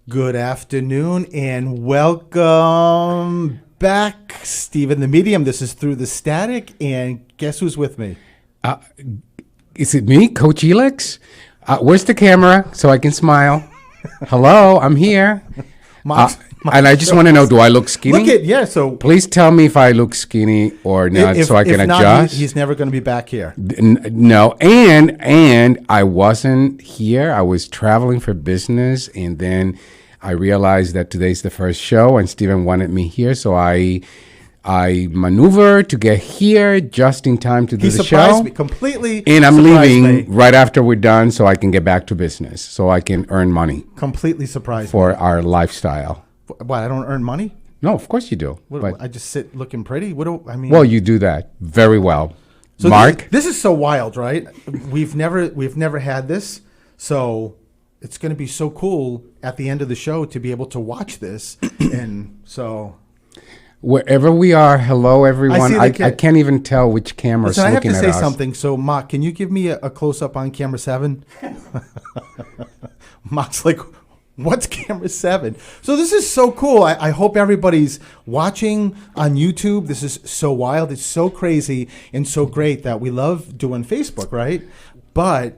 Good afternoon and welcome back, Stephen the Medium. This is Through the Static, and guess who's with me? Is it me, Coach Elix? Where's the camera so I can smile? Hello, I'm here. And I just want to know, do I look skinny? So Please tell me if I look skinny or not so I can if not, adjust. he's never going to be back here. No, and I wasn't here. I was traveling for business, and then I realized that today's the first show, and Stephen wanted me here, so I maneuvered to get here just in time to do the show. He surprised me completely. And I'm surprised leaving me. right after we're done so I can get back to business, so I can earn money Completely surprised for our lifestyle. me. What? I don't earn money? No, of course you do. What, But, I just sit looking pretty? What do I mean? well, you do that very well. So Mark? this is so wild, right? We've never had this, so it's going to be so cool at the end of the show to be able to watch this, and so. Wherever we are, hello everyone. see I the can't even tell which camera is Listen, I have looking to at say us. something. So, Mark, can you give me a close up on camera 7? Mark's like, what's camera 7? So this is so cool. I hope everybody's watching on YouTube. This is so wild. It's so crazy and so great that we love doing Facebook, right? But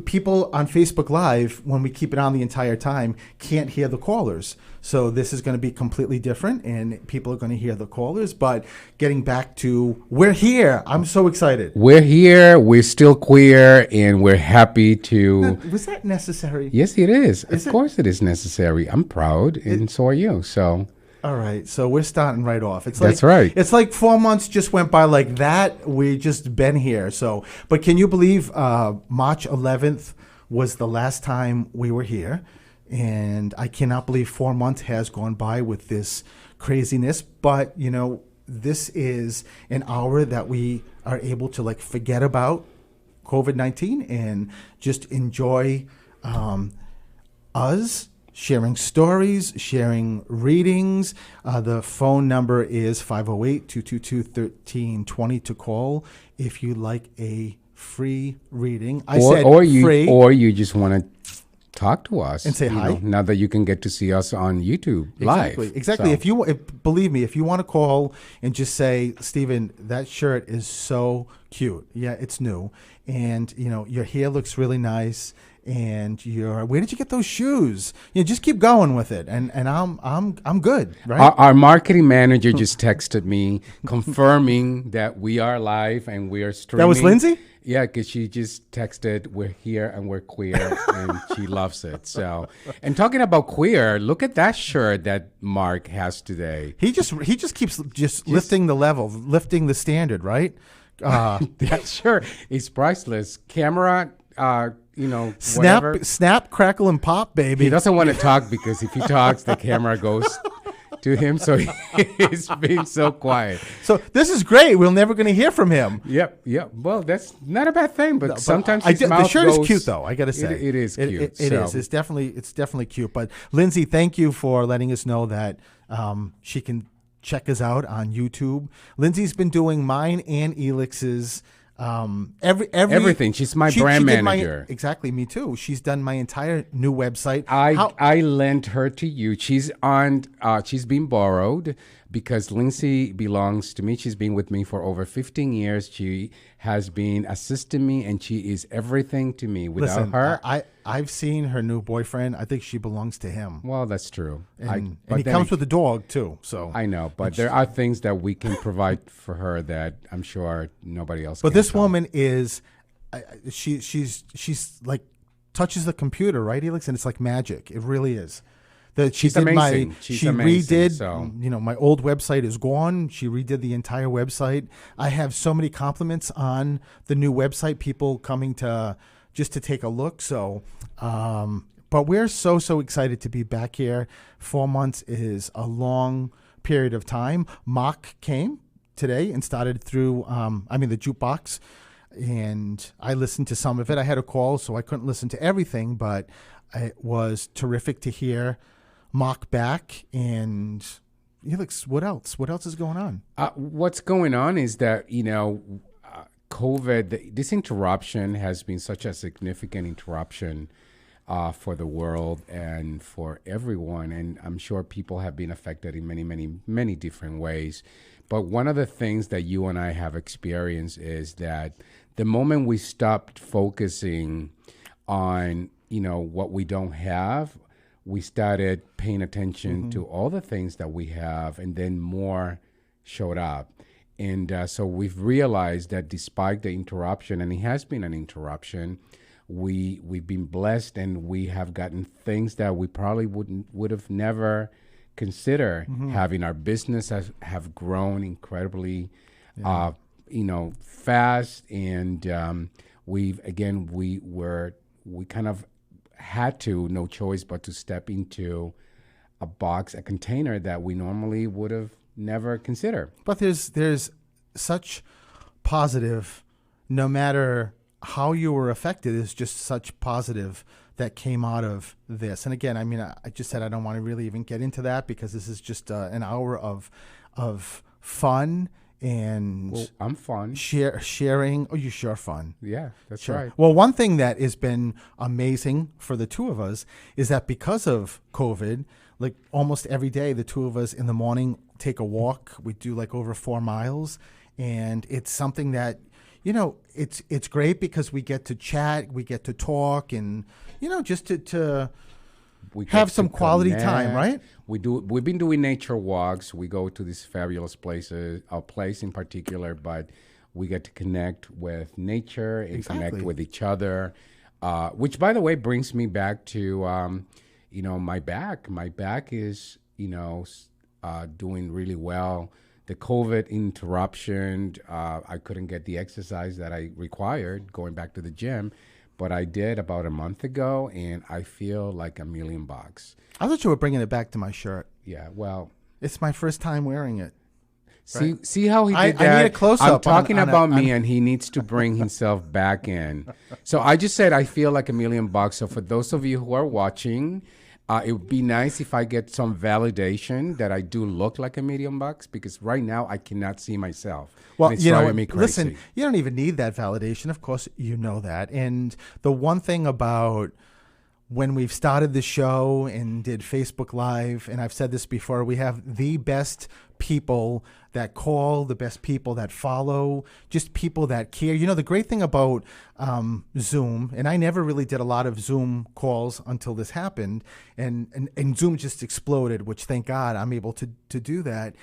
people on Facebook Live, when we keep it on the entire time, can't hear the callers. So this is going to be completely different, and people are going to hear the callers. But getting back to, we're here. I'm so excited. We're here, we're still queer, and we're happy to... Was that necessary? Yes, it is. Is Of it? course it is necessary. I'm proud, and so are you. So All right, so we're starting right off. It's That's like, right. It's like 4 months just went by like that. We just been here. So, but can you believe March 11th was the last time we were here, and I cannot believe 4 months has gone by with this craziness. But you know, this is an hour that we are able to like forget about COVID-19 and just enjoy us. Sharing stories, sharing readings. The phone number is 508-222-1320 to call if you like a free reading. or free. you just want to talk to us And say hi. now that you can get to see us on YouTube live. Exactly. So, Believe me, if you want to call and just say, Stephen, that shirt is so cute. Yeah, it's new. And, you know, your hair looks really nice. And where did you get those shoes? You know, just keep going with it, and I'm good, right? our marketing manager just texted me confirming that we are live and we are streaming. That was Lindsay? Yeah, because she just texted, "We're here and we're queer," and she loves it. So, and talking about queer, look at that shirt that Mark has today. He just keeps lifting the level, lifting the standard, right? That shirt is priceless. Camera, whatever. Snap, crackle, and pop, baby. He doesn't want to talk because if he talks, the camera goes to him. So he's being so quiet. So this is great. We're never going to hear from him. Yep. Well, that's not a bad thing, but sometimes the shirt is cute, though. I got to say, it is cute. It is. It's definitely cute. But Lindsay, thank you for letting us know that she can check us out on YouTube. Lindsay's been doing mine and Elix's. Everything. She's my brand manager. Exactly, me too. She's done my entire new website. I lent her to you. She's been borrowed because Lindsay belongs to me. She's been with me for over 15 years. She has been assisting me, and she is everything to me. Without her, I've seen her new boyfriend. I think she belongs to him. Well, that's true. And he comes with a dog too. So I know, but there are things that we can provide for her that I'm sure nobody else. But can this tell. woman is, she's like touches the computer, right, Elix, and it's like magic. It really is. She's amazing. She amazing, redid. so. You know, my old website is gone. She redid the entire website. I have so many compliments on the new website. People coming to just to take a look. So, but we're so excited to be back here. 4 months is a long period of time. Mark came today and started through. The jukebox. And I listened to some of it. I had a call, so I couldn't listen to everything, but it was terrific to hear Mark back. And Felix, what else? What else is going on? What's going on is that, COVID, this interruption has been such a significant interruption for the world and for everyone. And I'm sure people have been affected in many, many, many different ways. But one of the things that you and I have experienced is that the moment we stopped focusing on, what we don't have, we started paying attention to all the things that we have, and then more showed up. And so we've realized that despite the interruption, and it has been an interruption, we've been blessed, and we have gotten things that we probably would have never considered having. Our business have grown incredibly, fast, and we kind of had to, no choice but to step into a container that we normally would have never considered. But there's such positive, no matter how you were affected, is just such positive that came out of this. And again, I mean, I just said I don't want to really even get into that because this is just an hour of fun and Well, I'm fun. sharing. Oh, you sure fun. Yeah, that's Sure. right. Well, one thing that has been amazing for the two of us is that because of COVID, like almost every day, the two of us in the morning take a walk. We do like over 4 miles, and it's something that, it's great because we get to chat, we get to talk, and just to We have get some to quality connect. time, right? We've been doing nature walks. We go to these fabulous places, a place in particular, but we get to connect with nature and Exactly. connect with each other. Which, by the way, brings me back to my back. My back is doing really well. The COVID interruption, I couldn't get the exercise that I required going back to the gym. But I did about a month ago, and I feel like $1,000,000. I thought you were bringing it back to my shirt. Yeah, well, It's my first time wearing it. see how he did I that? need a close-up I'm talking on about me, and he needs to bring himself back in. So I just said I feel like $1,000,000. So for those of you who are watching, it would be nice if I get some validation that I do look like $1,000,000, because right now I cannot see myself. Well, and it's driving me crazy. listen, you don't even need that validation. Of course, you know that. And the one thing about when we've started the show and did Facebook Live, and I've said this before, we have the best people that call, the best people that follow, just people that care. The great thing about Zoom, and I never really did a lot of Zoom calls until this happened, and Zoom just exploded, which thank God I'm able to do that.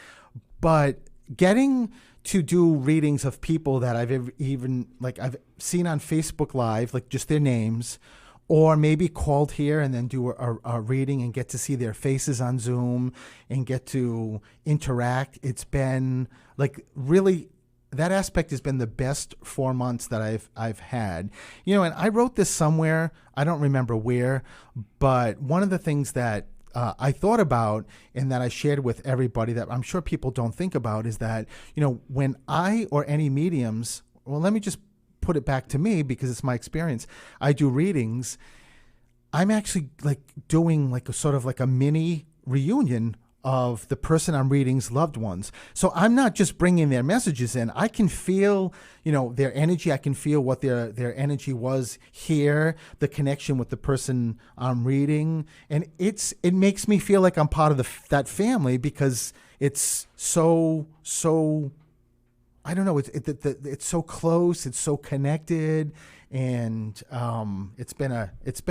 But getting to do readings of people that I've seen on Facebook Live, like just their names, or maybe called here and then do a reading and get to see their faces on Zoom and get to interact. It's been like really, that aspect has been the best 4 months that I've had. And I wrote this somewhere, I don't remember where, but one of the things that I thought about and that I shared with everybody that I'm sure people don't think about is that, when I or any mediums, well, let me just put it back to me because it's my experience. I do readings. I'm actually like doing like a sort of like a mini reunion of the person I'm reading's loved ones. So I'm not just bringing their messages in. I can feel, their energy. I can feel what their energy was here, the connection with the person I'm reading. And it makes me feel like I'm part of that family because it's so I don't know. It's so close. It's so connected, and it's been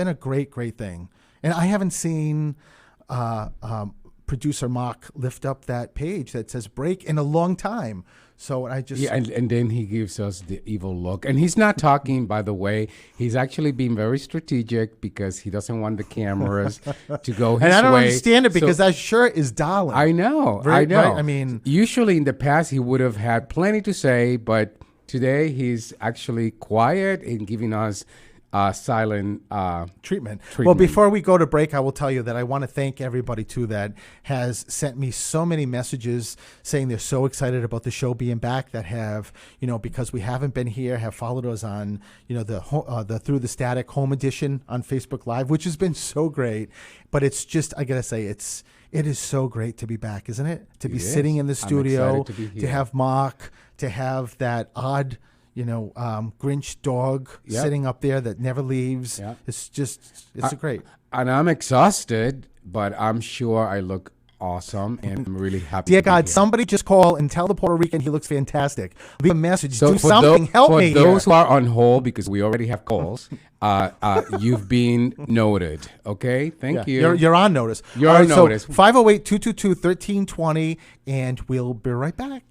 a great thing. And I haven't seen producer Mark lift up that page that says break in a long time. So I just and then he gives us the evil look, and he's not talking. By the way, he's actually being very strategic because he doesn't want the cameras to go his way. And I don't understand it because that shirt is darling. I know. Right? I mean, usually in the past he would have had plenty to say, but today he's actually quiet and giving us silent treatment. Well, before we go to break, I will tell you that I want to thank everybody too that has sent me so many messages saying they're so excited about the show being back, that have, because we haven't been here, have followed us on, the Through the Static Home Edition on Facebook Live, which has been so great. But it's just, I gotta say, it is so great to be back, isn't it? To be sitting in the studio, to be here. to have Mark, to have that odd Grinch dog Yep. sitting up there that never leaves. Yep. It's great. And I'm exhausted, but I'm sure I look awesome, and I'm really happy. Dear to be God, here. somebody just call and tell the Puerto Rican he looks fantastic. Leave a message. Do for something. Help for me those here. who are on hold, because we already have calls, you've been noted. Okay, thank you. You're on notice. You're All on notice. So 508-222-1320, and we'll be right back.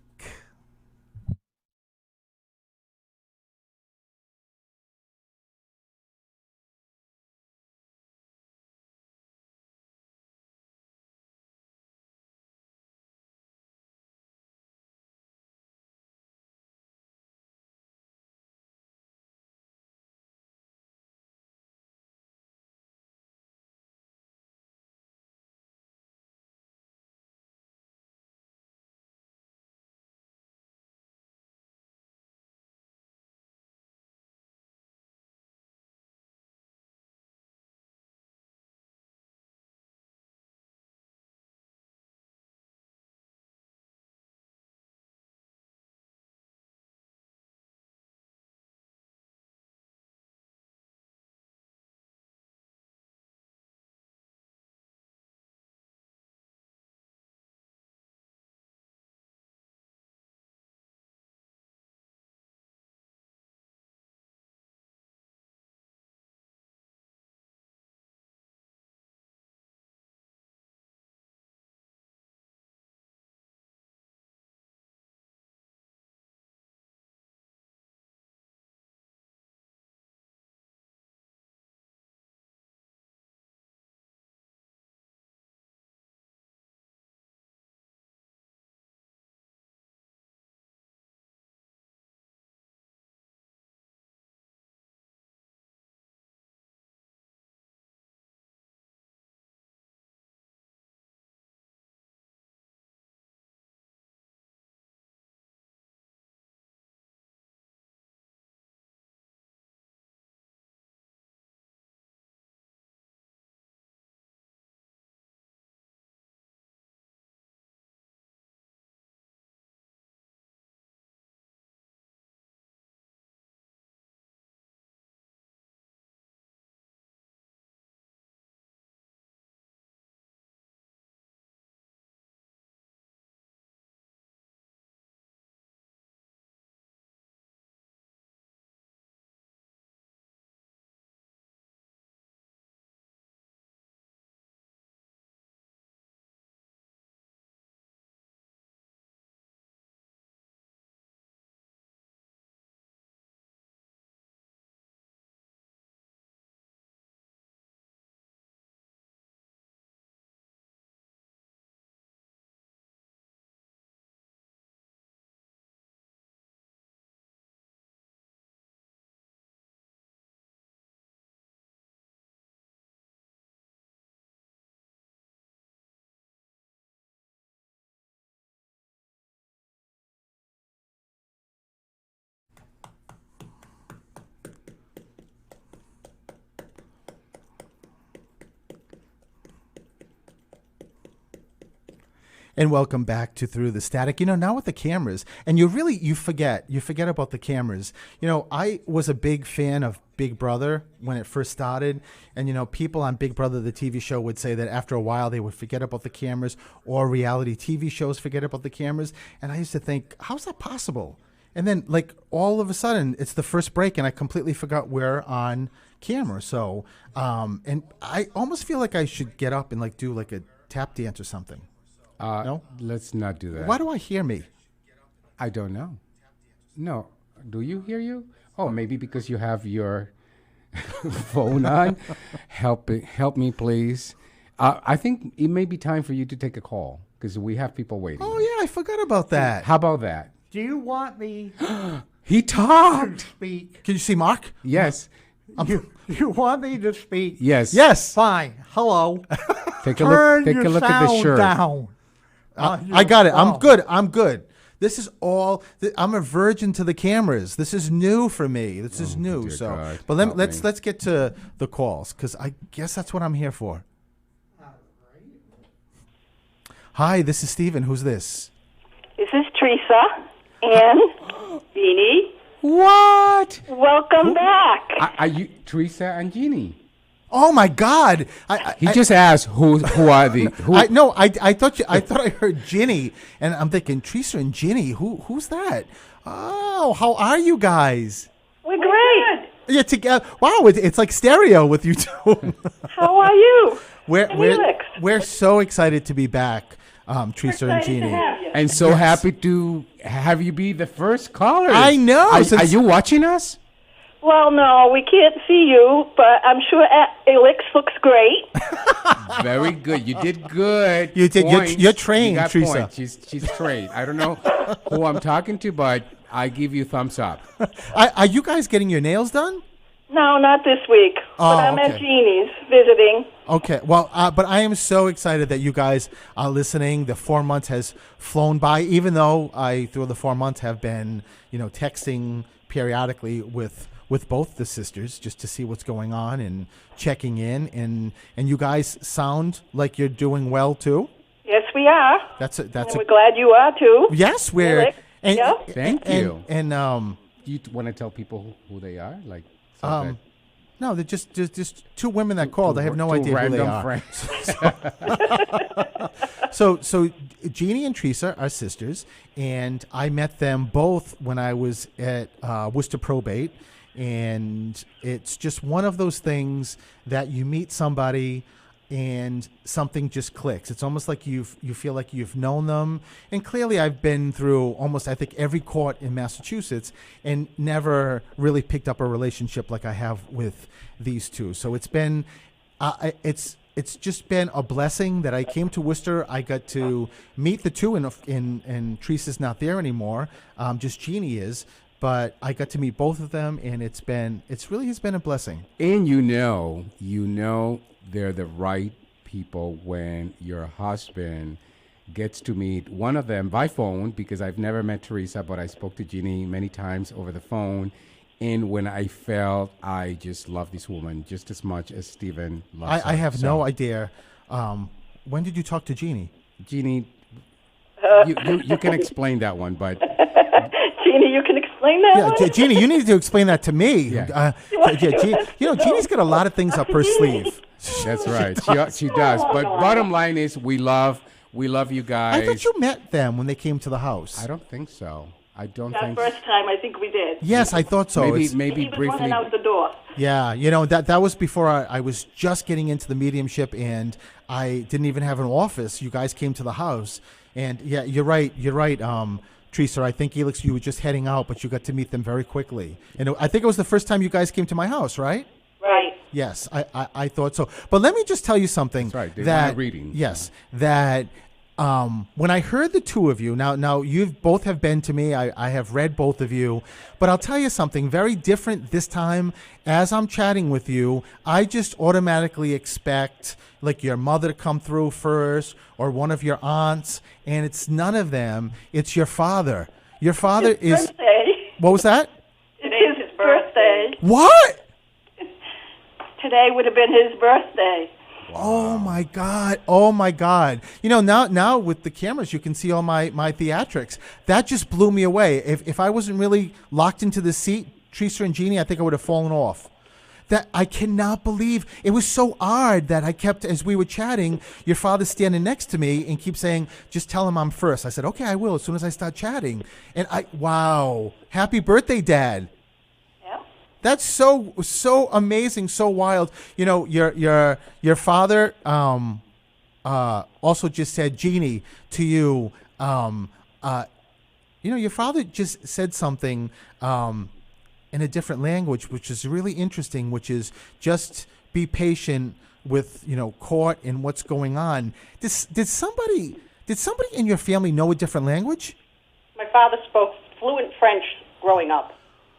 And welcome back to Through the Static. Now with the cameras, and you forget about the cameras. I was a big fan of Big Brother when it first started, and people on Big Brother, the TV show, would say that after a while they would forget about the cameras, or reality TV shows forget about the cameras. And I used to think, how's that possible? And then, like, all of a sudden, it's the first break, and I completely forgot we're on camera. So, and I almost feel like I should get up and do like a tap dance or something. No? Let's not do that. Why do I hear me? I don't know. No. Do you hear you? Oh, maybe because you have your phone on. Help me, please. I think it may be time for you to take a call because we have people waiting. Oh, yeah, I forgot about that. How about that? Do you want me He talked. to speak? Can you see Mark? Yes. You want me to speak? Yes. Yes. Fine. Hello. Take a Turn look. Take your a look at the sound shirt. down. I got it. I'm Oh. good. I'm good. This is all. I'm a virgin to the cameras. This is new for me. This is new. dear So, God, but help me. let's get to the calls because I guess that's what I'm here for. Hi, this is Steven. Who's this? This is Teresa and Beanie. What? Welcome back. Are you Teresa and Jeannie? Oh my God! He just asked who are the who? I thought I heard Ginny, and I'm thinking Teresa and Ginny. Who's that? Oh, how are you guys? We're great. Yeah, together. Wow, it's like stereo with you two. How are you? we're And we're Felix. we're so excited to be back, Teresa and Excited to Jeannie. have you. And so happy to have you be the first caller. I know, Are since- you watching us? Well, no, we can't see you, but I'm sure Elix looks great. Very good. You did good. You did. You're Points. trained, You got Teresa. points. She's trained. I don't know who I'm talking to, but I give you thumbs up. Are you guys getting your nails done? No, not this week. Oh, But I'm at okay. Jeannie's visiting. Okay, well, but I am so excited that you guys are listening. The 4 months has flown by, even though I, through the 4 months, have been, texting periodically with both the sisters just to see what's going on and checking in. And you guys sound like you're doing well too. Yes, we are. That's And we're glad you are, too. yes, we're. Felix, yeah. Thank and- you. And Do you want to tell people who they are? Like, so Um, that- no, they're just two women that called. I have no two idea who they random are. friends. So Jeannie and Teresa are sisters, and I met them both when I was at Worcester Probate, and it's just one of those things that you meet somebody and something just clicks. It's almost like you feel like you've known them. And clearly I've been through almost, I think, every court in Massachusetts and never really picked up a relationship like I have with these two. So it's been, it's just been a blessing that I came to Worcester. I got to meet the two, and Teresa's not there anymore. Just Jeannie is. But I got to meet both of them, and it's really has been a blessing. And you know they're the right people when your husband gets to meet one of them by phone, because I've never met Teresa, but I spoke to Jeannie many times over the phone. And when I felt I just love this woman just as much as Stephen loves her. I have So, no idea. When did you talk to Jeannie? Jeannie, you can explain that one, but Jeannie, you can explain that Yeah, one? Jeannie, you need to explain that to me. Yeah. Jeannie's got a lot of things up her sleeve. that's right. She does. But bottom line is we love you guys. I thought you met them when they came to the house. I don't think so. I don't That think first time, I think we did. Yes, I thought so. Maybe It's- maybe He was briefly. running out the door. Yeah, that was before I was just getting into the mediumship, and I didn't even have an office. You guys came to the house, and yeah, you're right. Teresa, I think Elix, you were just heading out, but you got to meet them very quickly. And I think it was the first time you guys came to my house, right? Right. Yes, I thought so. But let me just tell you something. That's right. They That want a reading. Yes, that when I heard the two of you, now you both have been to me. I have read both of you, but I'll tell you something very different this time. As I'm chatting with you, I just automatically expect like your mother to come through first, or one of your aunts, and it's none of them. It's your father. Your father is. Birthday. What was that? It is his birthday. What? Today would have been his birthday. Oh my God! Oh my God! Now with the cameras, you can see all my theatrics. That just blew me away. If I wasn't really locked into the seat, Teresa and Jeannie, I think I would have fallen off. That I cannot believe. It was so odd that I kept, as we were chatting, your father standing next to me and keep saying, "Just tell him I'm first." I said, "Okay, I will as soon as I start chatting." And wow! Happy birthday, Dad! Yeah. That's so amazing, so wild. Your father also just said Jeannie to you. Your father just said something in a different language, which is really interesting. Which is just be patient with court and what's going on. Did somebody in your family know a different language? My father spoke fluent French growing up.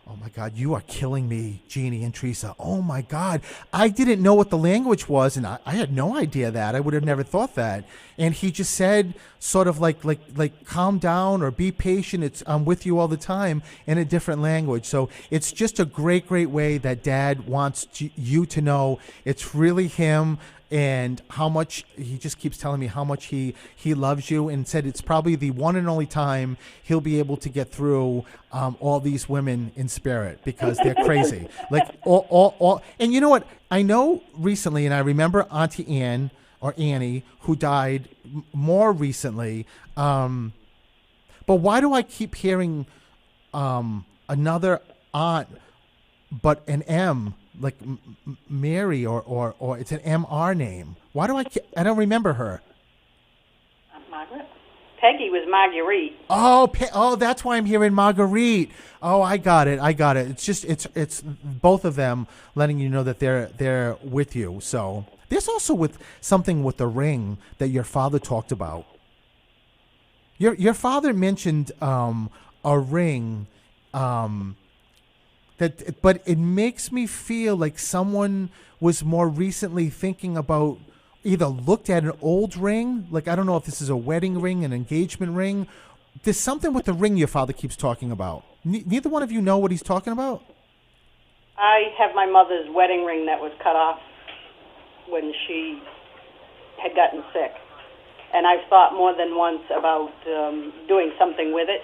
Oh my God, you are killing me, Jeannie and Teresa. Oh my God, I didn't know what the language was, and I had no idea that. I would have never thought that. And he just said, sort of like calm down or be patient. I'm with you all the time in a different language. So it's just a great way that Dad wants you to know it's really him. and how much he just keeps telling me how much he loves you, and said it's probably the one and only time he'll be able to get through all these women in spirit because they're crazy. Like all. And you know what? I know recently, and I remember Auntie Anne or Annie who died more recently. But why do I keep hearing another aunt, but an M, like Mary or it's an MR name? Why do I don't remember her. Margaret? Peggy was Marguerite. Oh, that's why I'm hearing Marguerite. Oh, I got it. It's just it's both of them letting you know that they're with you. So there's also with something with the ring that your father talked about. Your father mentioned a ring that, but it makes me feel like someone was more recently thinking about either looked at an old ring, like I don't know if this is a wedding ring, an engagement ring. There's something with the ring your father keeps talking about. Neither one of you know what he's talking about? I have my mother's wedding ring that was cut off when she had gotten sick. And I've thought more than once about doing something with it.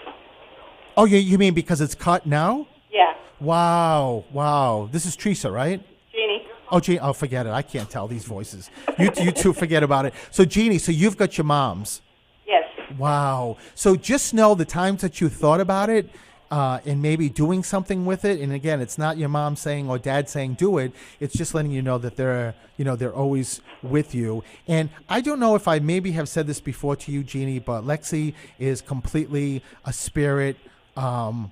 Oh, you mean because it's cut now? Yeah. Wow. This is Teresa, right? Jeannie. Oh, Jeannie. Oh, forget it. I can't tell these voices. You two forget about it. So, Jeannie, so you've got your mom's. Yes. Wow. So just know the times that you thought about it and maybe doing something with it. And again, it's not your mom saying or dad saying do it. It's just letting you know that they're always with you. And I don't know if I maybe have said this before to you, Jeannie, but Lexi is completely a spirit. I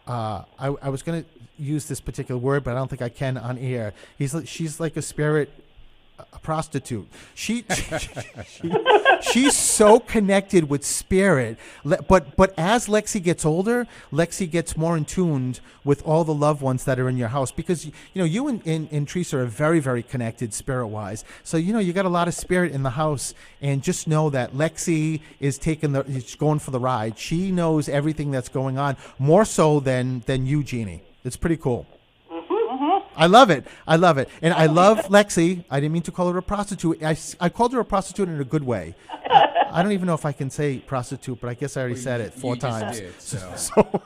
was going to use this particular word, but I don't think I can on air. She's like a spirit, a prostitute. She's so connected with spirit. But as Lexi gets older, Lexi gets more in tuned with all the loved ones that are in your house, because you and Teresa are very, very connected spirit wise. So you got a lot of spirit in the house, and just know that Lexi is going for the ride. She knows everything that's going on more so than you, Jeannie. It's pretty cool. I love it. And I love Lexi. I didn't mean to call her a prostitute. I called her a prostitute in a good way. I don't even know if I can say prostitute, but I guess I already said it 4 times. Did, so.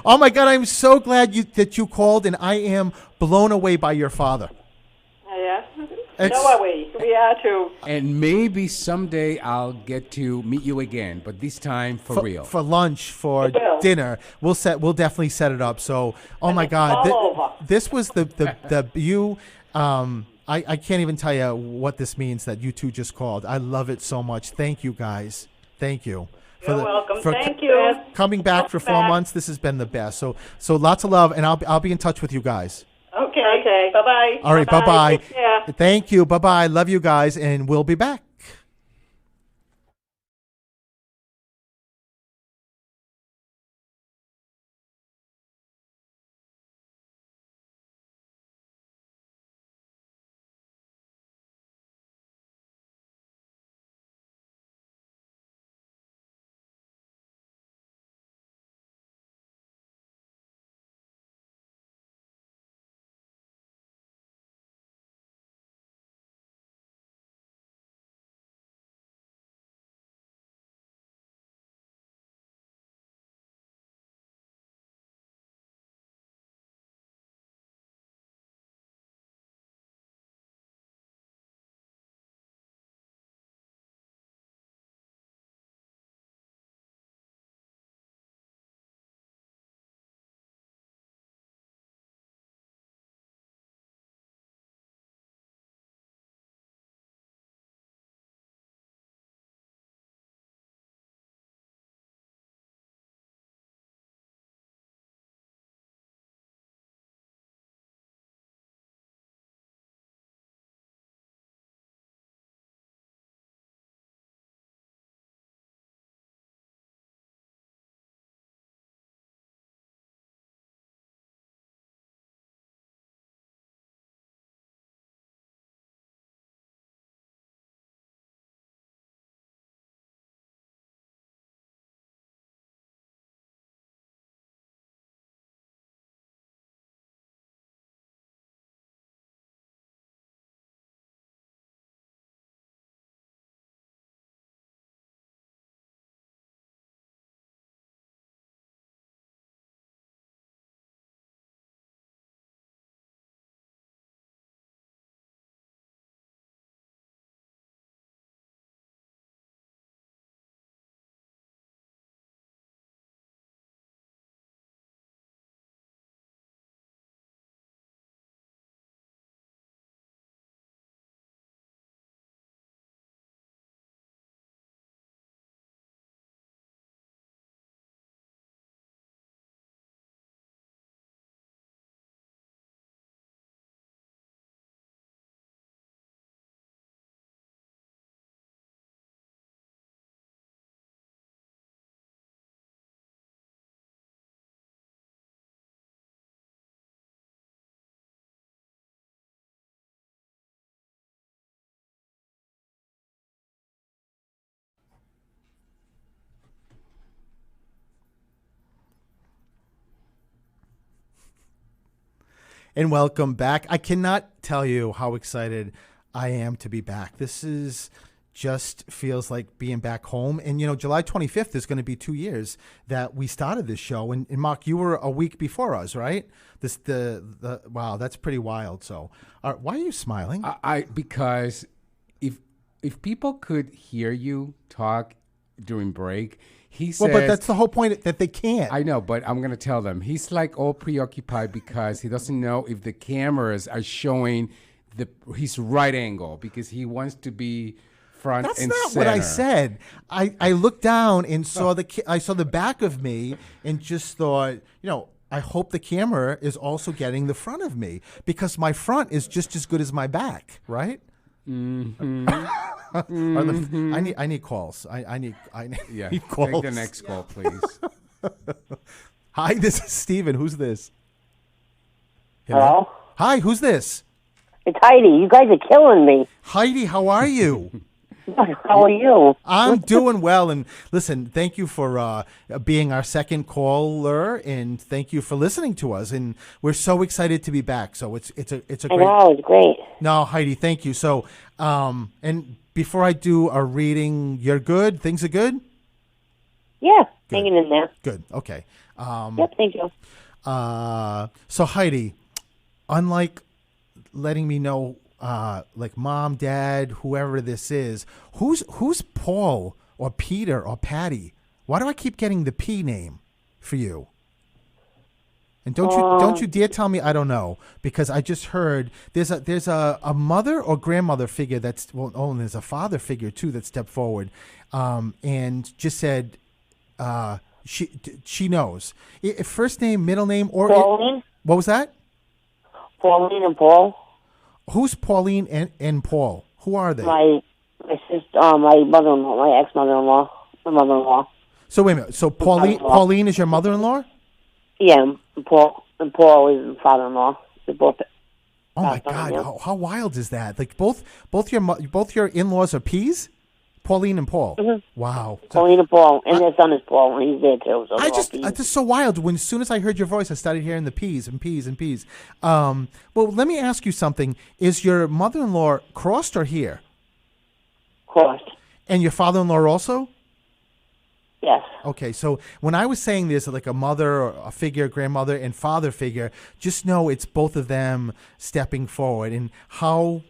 Oh, my God. I'm so glad that you called, and I am blown away by your father. Yeah. So are we. We are too. And maybe someday I'll get to meet you again, but this time for real. For lunch, for dinner. We'll definitely set it up. So, oh my God, this was you. I can't even tell you what this means that you two just called. I love it so much. Thank you, guys. Thank you. You're welcome. Thank you. Coming back for 4 months. This has been the best. So lots of love, and I'll be in touch with you guys. Okay. Bye-bye. All right. Bye-bye. Take care. Thank you. Bye-bye. Love you guys, and we'll be back. and welcome back. I cannot tell you how excited I am to be back. This is just feels like being back home. And, July 25th is going to be 2 years that we started this show. And Mark, you were a week before us, right? Wow, that's pretty wild. So why are you smiling? Because if people could hear you talk during break, he says... Well, but that's the whole point, that they can't. I know, but I'm going to tell them. He's like all preoccupied because he doesn't know if the cameras are showing his right angle, because he wants to be front That's and not center. what I said. I looked down and saw the back of me and just thought, I hope the camera is also getting the front of me, because my front is just as good as my back, right? Mm-hmm. I need calls. I need Yeah, calls. take the next call, please. Hi, this is Steven. Who's this? Hello? Hi, who's this? It's Heidi. You guys are killing me. Heidi, how are you? How are you? I'm doing well, and listen, thank you for being our second caller, and thank you for listening to us. And we're so excited to be back. So it's a I great. know, it's great. No, Heidi, thank you. So, and before I do a reading, you're good. Things are good. Yeah, hanging in there. Good. Okay. Yep, thank you. So Heidi, unlike letting me know, like mom, dad, whoever this is, who's Paul or Peter or Patty? Why do I keep getting the P name for you? And don't you dare tell me I don't know, because I just heard there's a mother or grandmother figure and there's a father figure too that stepped forward, and just said she knows first name, middle name, or Pauline? What was that? Pauline and Paul? Who's Pauline and Paul? Who are they? My sister, my mother-in-law, my ex-mother-in-law, my mother-in-law. So wait a minute. So Pauline is your mother-in-law? Yeah, and Paul is my father-in-law. They're both. Oh my God! Yeah. How wild is that? Like both your in-laws are P's? Pauline and Paul. Mm-hmm. Wow. Pauline and Paul, and their son is Paul, and he's there too. So It's just so wild. As soon as I heard your voice, I started hearing the P's and P's and P's. Well, let me ask you something. Is your mother-in-law crossed or here? crossed. And your father-in-law also? Yes. Okay, so when I was saying there's like a mother or a figure, grandmother, and father figure, just know it's both of them stepping forward. And how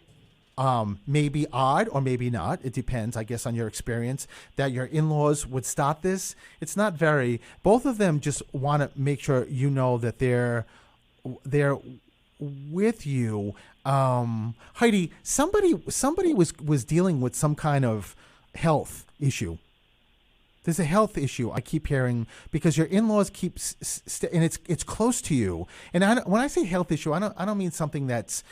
maybe odd or maybe not, it depends, I guess, on your experience, that your in-laws would start this. It's not very. Both of them just want to make sure you know that they're with you. Heidi, somebody was dealing with some kind of health issue. There's a health issue I keep hearing because your in-laws keep and it's close to you. And when I say health issue, I don't mean something that's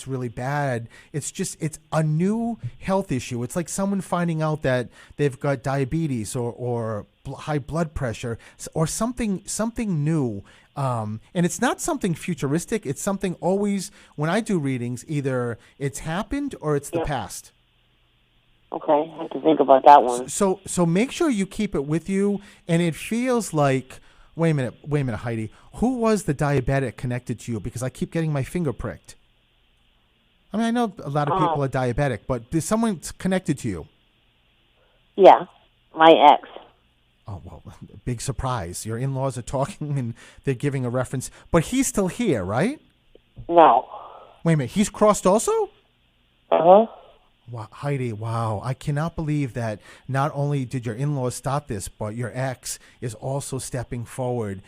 really bad. It's a new health issue. It's like someone finding out that they've got diabetes or high blood pressure or something new. And it's not something futuristic. It's something always, when I do readings, either it's happened or it's the past. Okay, I have to think about that one. So make sure you keep it with you. And it feels like, wait a minute, Heidi. Who was the diabetic connected to you? Because I keep getting my finger pricked. I mean, I know a lot of people are diabetic, but is someone connected to you? Yeah, my ex. Oh, well, big surprise. Your in-laws are talking and they're giving a reference. But he's still here, right? No. Wait a minute. He's crossed also? Uh-huh. Wow, Heidi, wow. I cannot believe that not only did your in-laws start this, but your ex is also stepping forward.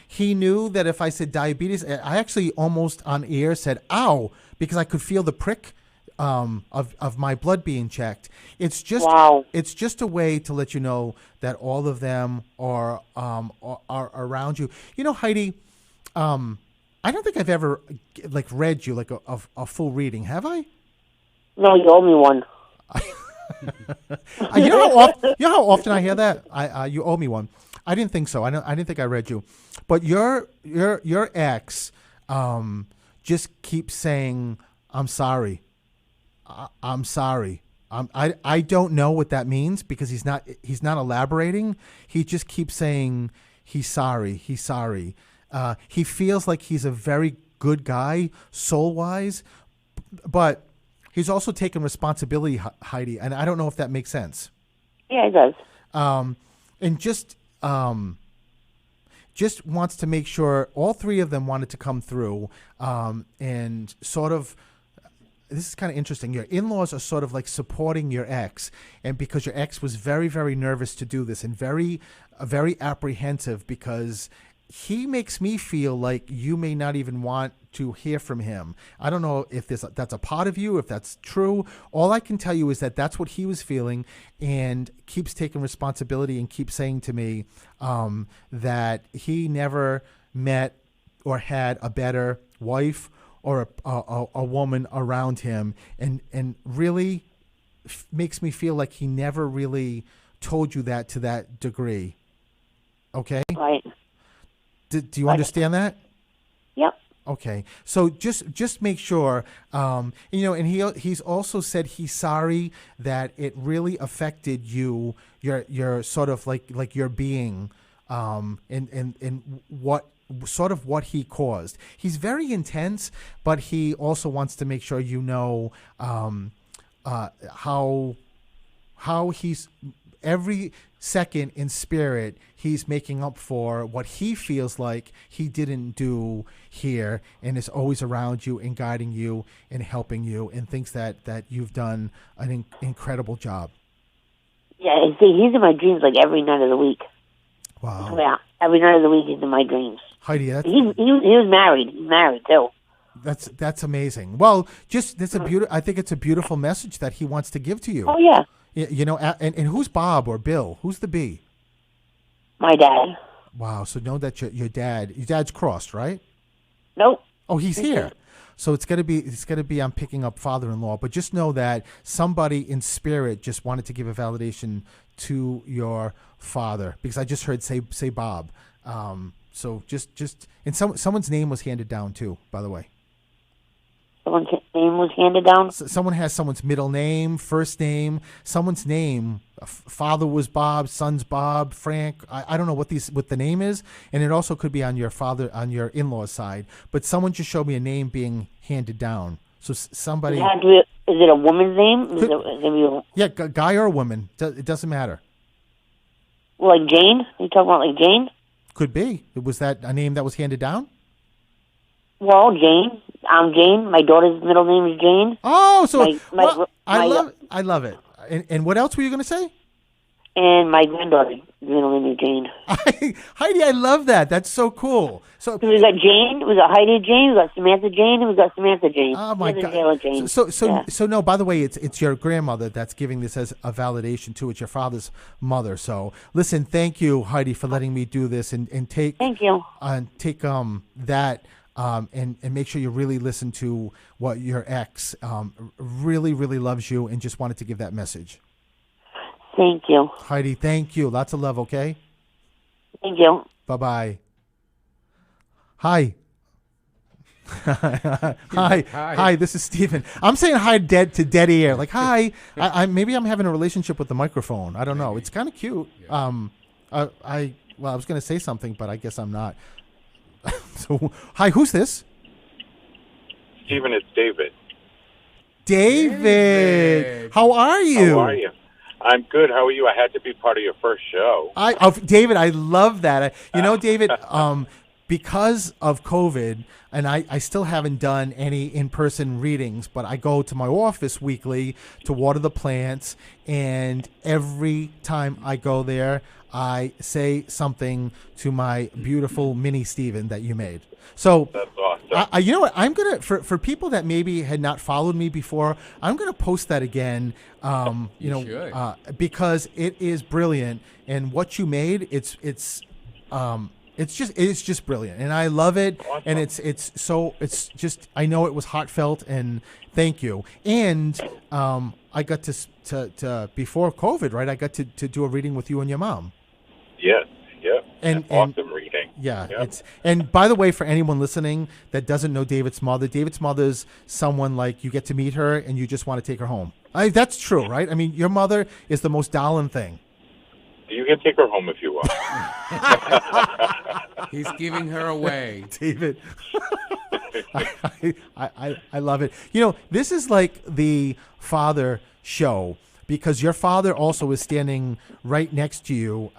He knew that if I said diabetes, I actually almost on air said, ow, because I could feel the prick of my blood being checked. It's just a way to let you know that all of them are around you. You know, Heidi, I don't think I've ever read you a full reading, have I? No, you owe me one. You know how often I hear that? You owe me one. I didn't think so. I didn't think I read you, but your ex just keeps saying, "I'm sorry, I'm sorry." I don't know what that means because he's not elaborating. He just keeps saying he's sorry. He's sorry. He feels like he's a very good guy, soul wise, but he's also taken responsibility, Heidi, and I don't know if that makes sense. Yeah, it does. And just wants to make sure all three of them wanted to come through, and sort of. This is kind of interesting. Your in-laws are sort of like supporting your ex, and because your ex was very, very nervous to do this and very, very apprehensive, because he makes me feel like you may not even want to hear from him. I don't know if that's a part of you, if that's true. All I can tell you is that that's what he was feeling, and keeps taking responsibility and keeps saying to me that he never met or had a better wife or a woman around him, and really makes me feel like he never really told you that to that degree. Okay? Right. Do you understand that? Yep. Okay. So just make sure, and he's also said he's sorry that it really affected you, your sort of like your being, and what sort of what he caused. He's very intense, but he also wants to make sure you know how he's every second in spirit he's making up for what he feels like he didn't do here, and is always around you and guiding you and helping you, and thinks that you've done an incredible job. Yeah, see, he's in my dreams like every night of the week. Wow. Yeah, every night of the week he's in my dreams. Heidi, He was married. He's married too. that's amazing. Well, I think it's a beautiful message that he wants to give to you. Oh yeah. You know, and who's Bob or Bill? Who's the B? My dad. Wow. So know that your dad's crossed, right? Nope. Oh, he's here. So it's gonna be I'm picking up father-in-law, but just know that somebody in spirit just wanted to give a validation to your father, because I just heard say Bob. So just and someone's name was handed down too, by the way. Someone's name was handed down. Someone has someone's middle name, first name, someone's name. Father was Bob, son's Bob, Frank. I don't know what the name is, and it also could be on your in-laws side. But someone just showed me a name being handed down. So somebody. Is it a woman's name? Yeah, guy or a woman. It doesn't matter. Like Jane? You talking about like Jane? Could be. Was that a name that was handed down? Well, Jane. I'm Jane. My daughter's middle name is Jane. Oh, so I love it. And what else were you going to say? And my granddaughter's middle name is Jane. Heidi, I love that. That's so cool. So we got Jane, we got Heidi Jane, we got Samantha Jane, and we got Samantha Jane. Oh my God! Taylor Jane. So no. By the way, it's your grandmother that's giving this as a validation too. It's your father's mother. So listen, thank you, Heidi, for letting me do this and take. Thank you. Take that. And make sure you really listen to what your ex really, really loves you and just wanted to give that message. Thank you. Heidi, thank you. Lots of love, okay? Thank you. Bye-bye. Hi. Hi, this is Stephen. I'm saying hi to dead air. Like, hi. Maybe I'm having a relationship with the microphone. I don't know. It's kind of cute. I was going to say something, but I guess I'm not. So, hi, who's this? Stephen, it's David. David, how are you? How are you? I'm good. How are you? I had to be part of your first show. David, I love that. David, because of COVID, and I still haven't done any in-person readings, but I go to my office weekly to water the plants, and every time I go there, I say something to my beautiful mini Steven that you made. So that's awesome. You know what? I'm gonna for people that maybe had not followed me before, I'm gonna post that again. Because it is brilliant, and what you made, it's just brilliant, and I love it. Awesome. And it's just I know it was heartfelt, and thank you. And I got to before COVID, right? I got to do a reading with you and your mom. Yes. Yep. And awesome reading. Yeah. Yep. And by the way, for anyone listening that doesn't know David's mother's someone like you get to meet her and you just want to take her home. That's true, right? I mean, your mother is the most darling thing. You can take her home if you want. He's giving her away. David. I love it. You know, this is like the father show because your father also is standing right next to you.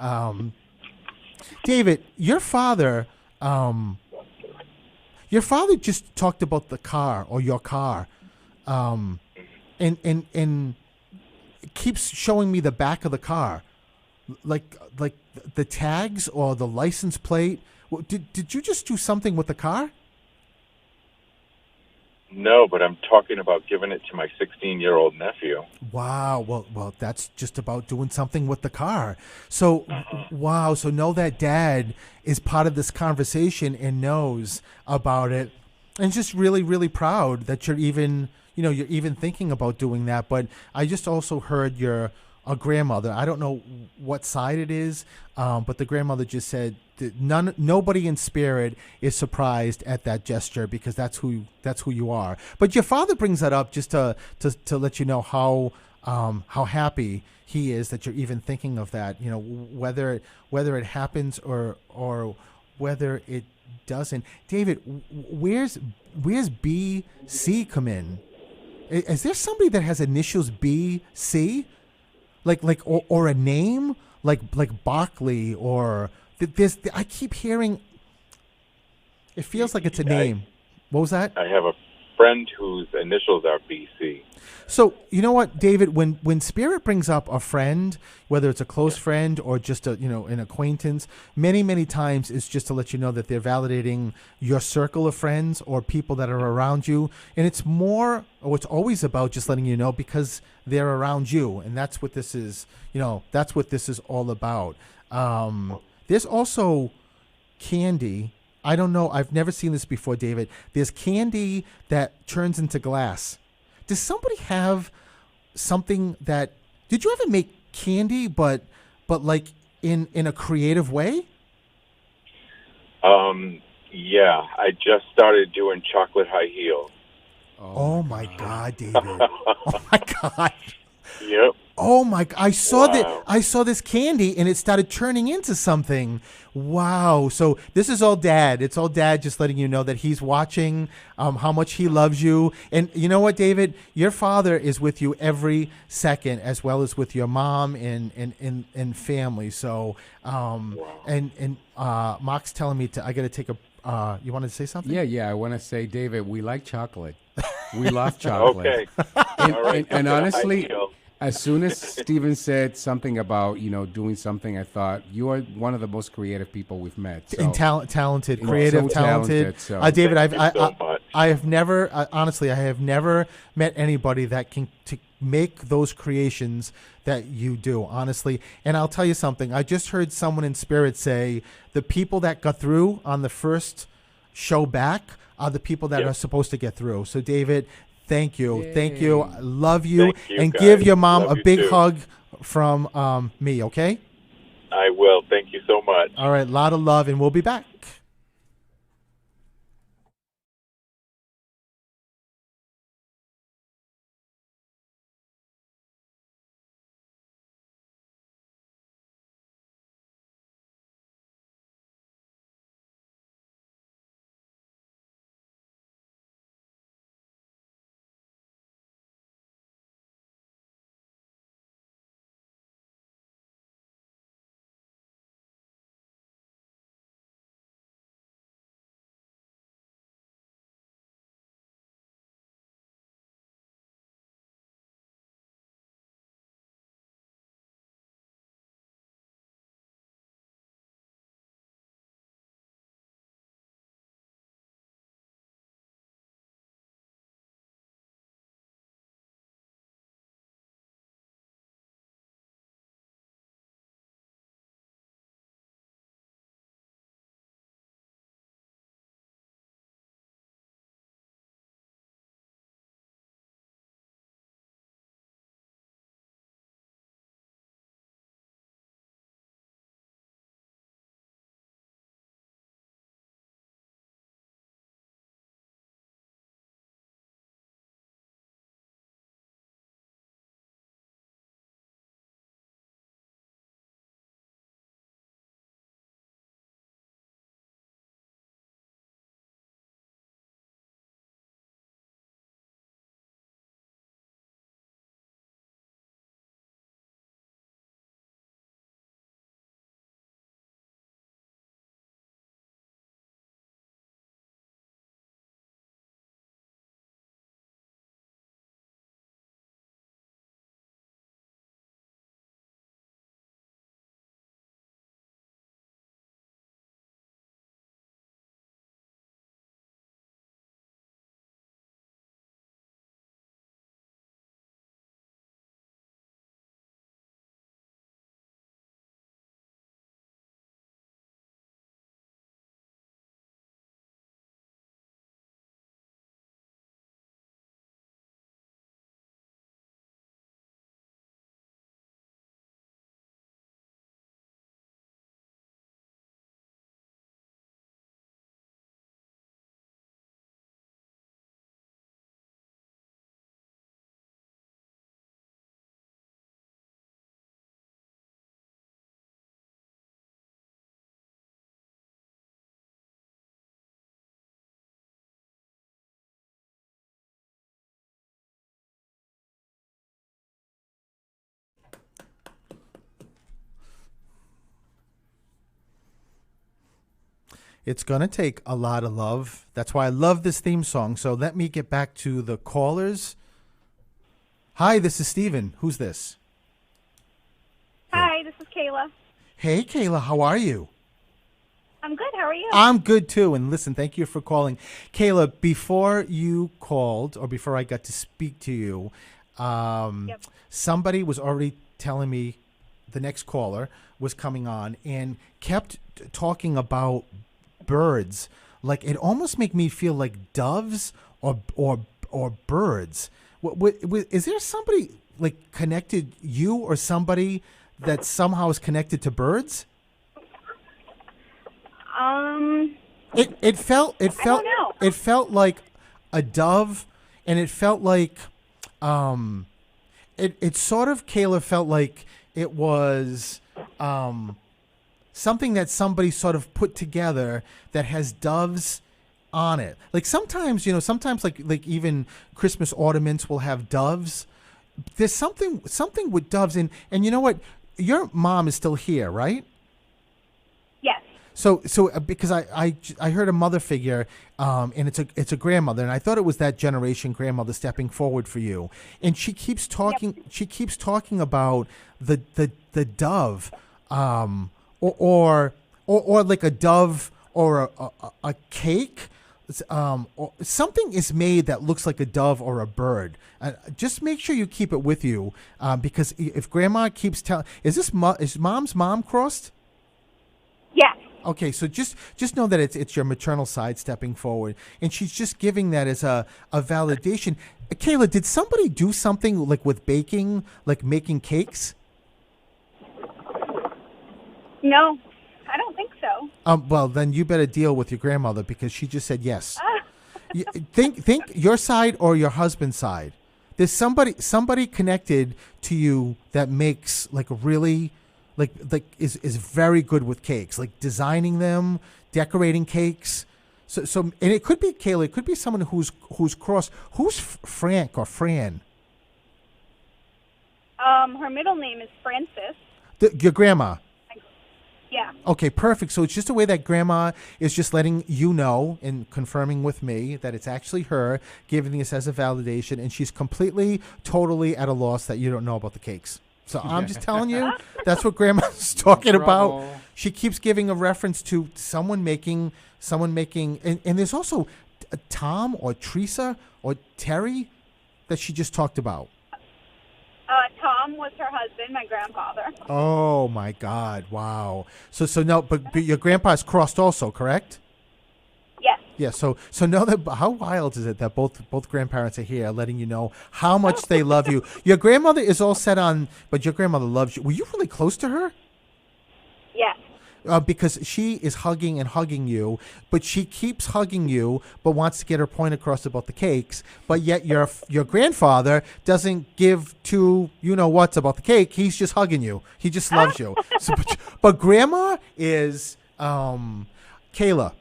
David, your father just talked about the car or your car, and keeps showing me the back of the car, like the tags or the license plate. Did you just do something with the car? No, but I'm talking about giving it to my 16-year-old nephew. Wow. Well, that's just about doing something with the car. So, wow. So know that dad is part of this conversation and knows about it, and just really, really proud that you're even, you're even thinking about doing that. But I just also heard your a grandmother. I don't know what side it is, but the grandmother just said that nobody in spirit is surprised at that gesture because that's who you are. But your father brings that up just to let you know how happy he is that you're even thinking of that. Whether it happens or whether it doesn't. David, where's BC come in? Is there somebody that has initials BC? Or a name like Barkley or this. I keep hearing. It feels like it's a name. What was that? I have a friend whose initials are BC. So you know what, David? When Spirit brings up a friend, whether it's a close friend or just an acquaintance, many times it's just to let you know that they're validating your circle of friends or people that are around you, and it's always about just letting you know because they're around you, and that's what this is. That's what this is all about. There's also candy. I don't know. I've never seen this before, David. There's candy that turns into glass. Does somebody have something that? Did you ever make candy, but like in a creative way? Yeah, I just started doing chocolate high heels. Oh my God, David! Oh my God! Yep. Oh my! I saw that. Wow. I saw this candy, and it started turning into something. Wow! So this is all Dad. It's all Dad, just letting you know that he's watching, how much he loves you, and you know what, David? Your father is with you every second, as well as with your mom and family. So, and Mark's telling me I got to take a. You want to say something? Yeah. I want to say, David, we like chocolate. We love chocolate. Okay. And, All right. and honestly, I feel- as soon as Steven said something about doing something, I thought you are one of the most creative people we've met. So. And talented, And creative, so talented. so. David, Thank you so much. I have never, honestly, I have never met anybody that can to make those creations that you do, honestly. And I'll tell you something. I just heard someone in spirit say the people that got through on the first show back are the people that Yep. are supposed to get through. So, David, thank you. Yay. Thank you. I love you. Thank you, and guys. give your mom Love a you big too. hug from me, okay? I will. Thank you so much. All right. A lot of love, and we'll be back. It's going to take a lot of love. That's why I love this theme song. So let me get back to the callers. Hi, this is Steven. Who's this? Hi, this is Kayla. Hey, Kayla, how are you? I'm good. How are you? I'm good too. And listen, thank you for calling. Kayla, before you called or before I got to speak to you, somebody was already telling me the next caller was coming on and kept talking about birds. Like it almost made me feel like doves or birds. Is there somebody like connected you or somebody that somehow is connected to birds? It felt I don't know. it felt like a dove, and it felt like it sort of, Kayla, felt like it was something that somebody sort of put together that has doves on it. Like sometimes like even Christmas ornaments will have doves. There's something with doves, and you know what? Your mom is still here, right? Yes. So because I heard a mother figure, and it's a grandmother, and I thought it was that generation grandmother stepping forward for you, and she keeps talking. Yep. She keeps talking about the dove, or like a dove or a cake. Or something is made that looks like a dove or a bird. Just make sure you keep it with you, because if Grandma keeps telling, is Mom's mom crossed? Yes. Okay, so just know that it's your maternal side stepping forward, and she's just giving that as a validation. Kayla, did somebody do something like with baking, like making cakes? No, I don't think so. Well, then you better deal with your grandmother because she just said yes. Think your side or your husband's side. There's somebody connected to you that makes like really like is very good with cakes, like designing them, decorating cakes. So and it could be Kayla, it could be someone who's cross. Who's Frank or Fran? Her middle name is Frances. Your grandma. Yeah. Okay, perfect. So it's just a way that Grandma is just letting you know and confirming with me that it's actually her, giving this as a validation, and she's completely, totally at a loss that you don't know about the cakes. So I'm just telling you, that's what Grandma's talking about. She keeps giving a reference to someone making, and there's also Tom or Teresa or Terry that she just talked about. Tom was her husband, my grandfather. Oh my God! Wow. So no, but your grandpa's crossed also, correct? Yes. Yeah. So know that, how wild is it that both grandparents are here, letting you know how much they love you. Your grandmother is all set on, but your grandmother loves you. Were you really close to her? Yes. Because she is hugging and hugging you, but she keeps hugging you, but wants to get her point across about the cakes. But yet your grandfather doesn't give two what's about the cake. He's just hugging you. He just loves you. So, but Grandma is Kayla.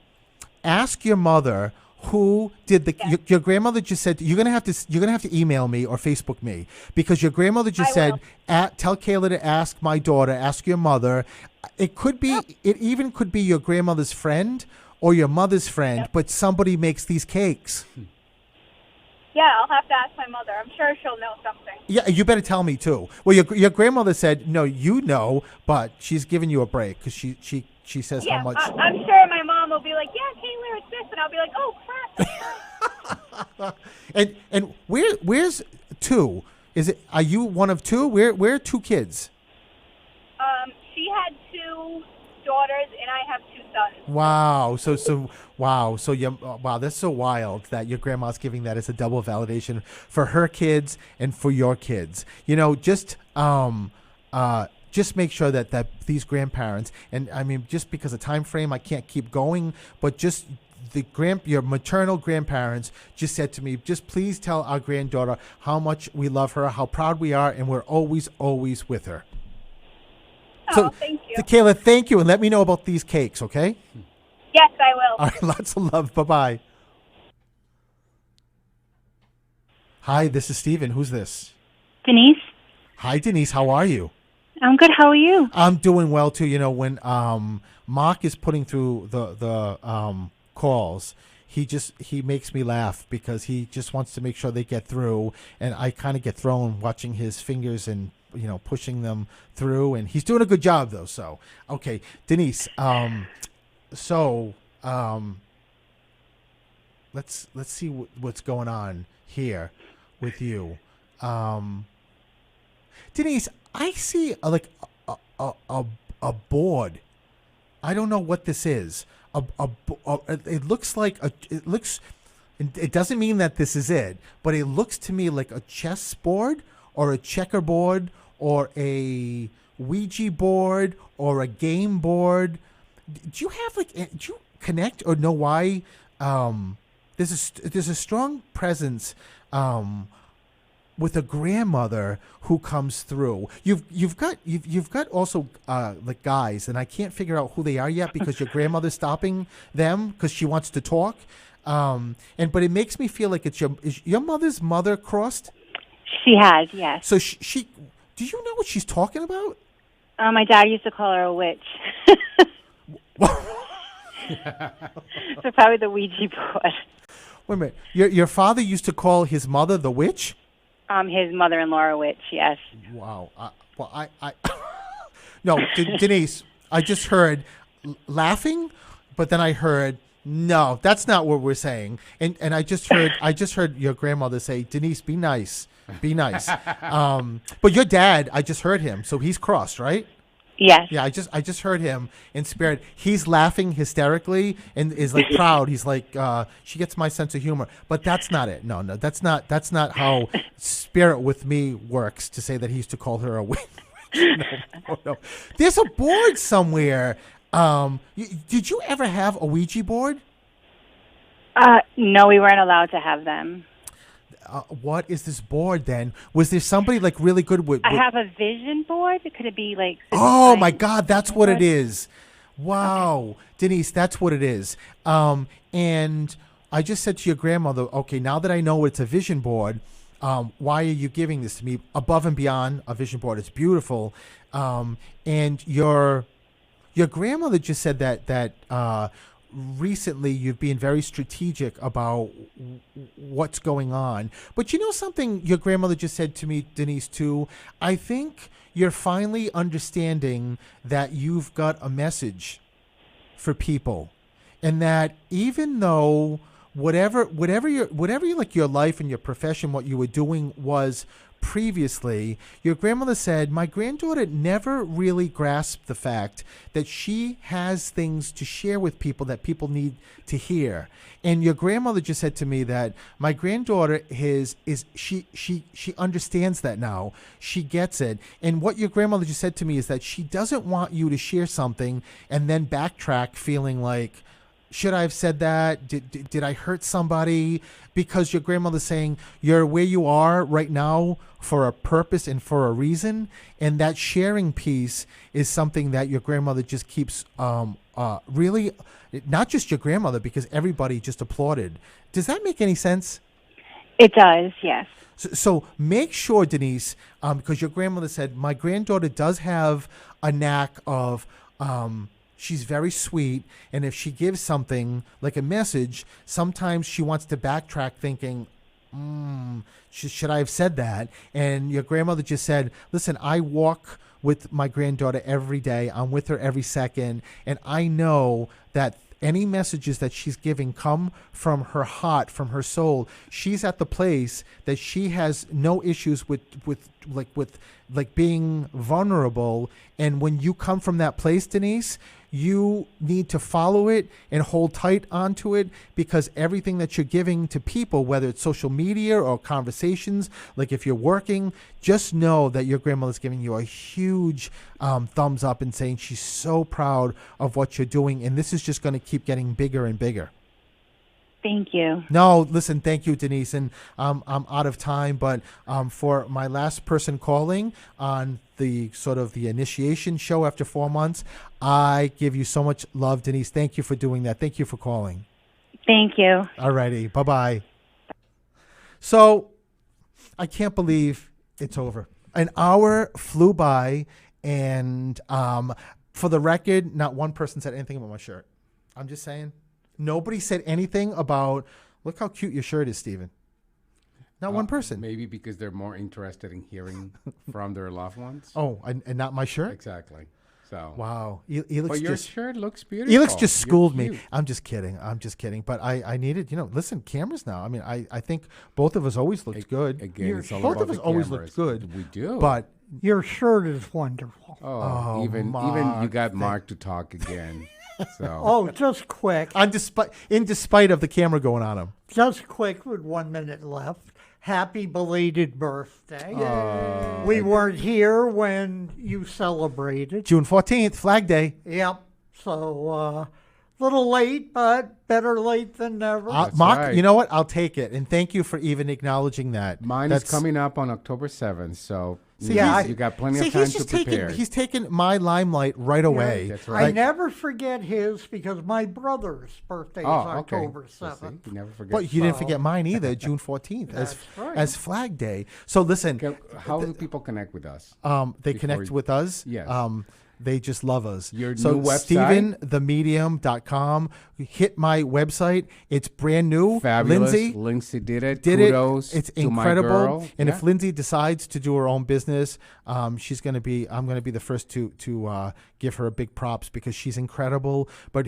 Ask your mother who did the. Your grandmother just said you're gonna have to email me or Facebook me, because your grandmother just said tell Kayla to ask my daughter. Ask your mother. It even could be your grandmother's friend or your mother's friend, but somebody makes these cakes. Yeah, I'll have to ask my mother. I'm sure she'll know something. Yeah, you better tell me too. Well, your grandmother said no, but she's giving you a break because she says how much. I'm sure my mom will be like, yeah, Kayla, it's this, and I'll be like, oh crap. And where's two? Are you one of two? Where are two kids? She had 2 daughters, and I have 2 sons. Wow. Wow, that's so wild that your grandma's giving that as a double validation for her kids and for your kids. Just make sure that these grandparents, and I mean, just because of time frame, I can't keep going, but just your maternal grandparents just said to me, just please tell our granddaughter how much we love her, how proud we are, and we're always, always with her. Oh, thank you. Kayla, thank you, and let me know about these cakes, okay? Yes, I will. All right, lots of love. Bye-bye. Hi, this is Steven. Who's this? Denise? Hi, Denise. How are you? I'm good. How are you? I'm doing well too. You know, when Mark is putting through the calls, he makes me laugh because he just wants to make sure they get through, and I kind of get thrown watching his fingers and pushing them through, and he's doing a good job though. So okay, Denise. So let's see what's going on here with you, Denise. I see a board. I don't know what this is. It looks like it looks. It doesn't mean that this is it, but it looks to me like a chess board or a checkerboard or a Ouija board or a game board. Do you have do you connect or know why? There's a strong presence with a grandmother who comes through. You've got also like guys, and I can't figure out who they are yet because your grandmother's stopping them because she wants to talk. But it makes me feel like is your mother's mother crossed? She has, yes. So she do you know what she's talking about? My dad used to call her a witch. So probably the Ouija board. Wait a minute. Your father used to call his mother the witch? His mother-in-law a witch, yes. Wow. I no, Denise, I just heard laughing, but then I heard no, that's not what we're saying. And I just heard your grandmother say, Denise, be nice. Be nice. But your dad, I just heard him, so he's crossed, right? Yes. Yeah, I just heard him in spirit. He's laughing hysterically and is like proud. He's like, she gets my sense of humor. But that's not it. No, that's not how spirit with me works to say that he used to call her a witch. No. There's a board somewhere. Did you ever have a Ouija board? No, we weren't allowed to have them. What is this board then? Was there somebody like really good with? I have a vision board. Could it be like? Oh my God, that's what it is. Wow, okay. Denise, that's what it is. And I just said to your grandmother, okay, now that I know it's a vision board, why are you giving this to me? Above and beyond a vision board, it's beautiful. And your grandmother just said that recently you've been very strategic about what's going on. But you know something your grandmother just said to me, Denise, too? I think you're finally understanding that you've got a message for people, and that even though whatever you like your life and your profession, what you were doing was previously, your grandmother said, my granddaughter never really grasped the fact that she has things to share with people that people need to hear. And your grandmother just said to me that my granddaughter she understands that now. She gets it. And what your grandmother just said to me is that she doesn't want you to share something and then backtrack feeling like, should I have said that? Did I hurt somebody? Because your grandmother's saying you're where you are right now for a purpose and for a reason. And that sharing piece is something that your grandmother just keeps really, not just your grandmother, because everybody just applauded. Does that make any sense? It does, yes. So make sure, Denise, because your grandmother said, my granddaughter does have a knack of... she's very sweet, and if she gives something like a message, sometimes she wants to backtrack thinking, should I have said that? And your grandmother just said, listen, I walk with my granddaughter every day. I'm with her every second, and I know that any messages that she's giving come from her heart, from her soul. She's at the place that she has no issues with being vulnerable. And when you come from that place, Denise, you need to follow it and hold tight onto it, because everything that you're giving to people, whether it's social media or conversations, like if you're working, just know that your grandmother's giving you a huge thumbs up and saying she's so proud of what you're doing. And this is just going to keep getting bigger and bigger. Thank you. No, listen, thank you, Denise. And I'm out of time, but for my last person calling on the sort of the initiation show after 4 months, I give you so much love, Denise. Thank you for doing that. Thank you for calling. Thank you. All righty. Bye-bye. So I can't believe it's over. An hour flew by, And for the record, not one person said anything about my shirt. I'm just saying. Nobody said anything about, look how cute your shirt is, Steven. Not one person. Maybe because they're more interested in hearing from their loved ones. Oh, and not my shirt? Exactly. So. Wow. Elix But your just, shirt looks beautiful. Elix just You're schooled me. cute. I'm just kidding. But I needed, listen, cameras now. I mean, I think both of us always looked good. Again, it's all both about of us the always cameras. looked good. We do. But Your shirt is wonderful. oh, even you Mark, got Mark to talk again. So Oh, just quick. in despite of the camera going on him. Just quick with 1 minute left. Happy belated birthday. We weren't here when you celebrated. June 14th, Flag Day. Yep. So, little late, but better late than never. That's Mark, right. you know what? I'll take it. And thank you for even acknowledging that. mine is coming up on October 7th. So you got plenty of time to prepare. He's taking my limelight right away. That's I right. never forget his because my brother's birthday is October So 7th. see, you never forget. But you didn't forget mine either, June 14th, That's right. as Flag Day. So listen, How do people connect with us? they Before connect you- with us. Yes. They just love us. Your so new website? StevenTheMedium.com. Hit my website. It's brand new. Fabulous. Lindsay Lindsay did it. did Kudos it. It's to my incredible. girl. And Yeah. if Lindsay decides to do her own business, I'm going to be the first to give her a big props because she's incredible. But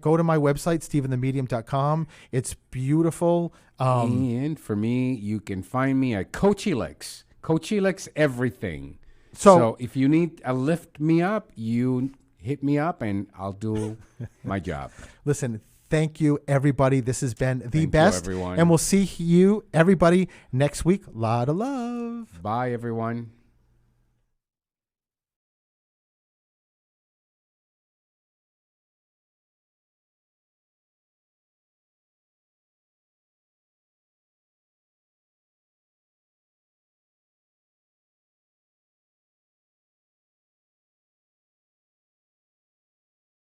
go to my website, StevenTheMedium.com. It's beautiful. And for me, you can find me at Coach Elix. Coach Elix everything. So- So if you need a lift me up, you hit me up and I'll do my job. Listen, thank you, everybody. This has been the Thank you, best. everyone. And we'll see you, everybody, next week. Lot of love. Bye, everyone.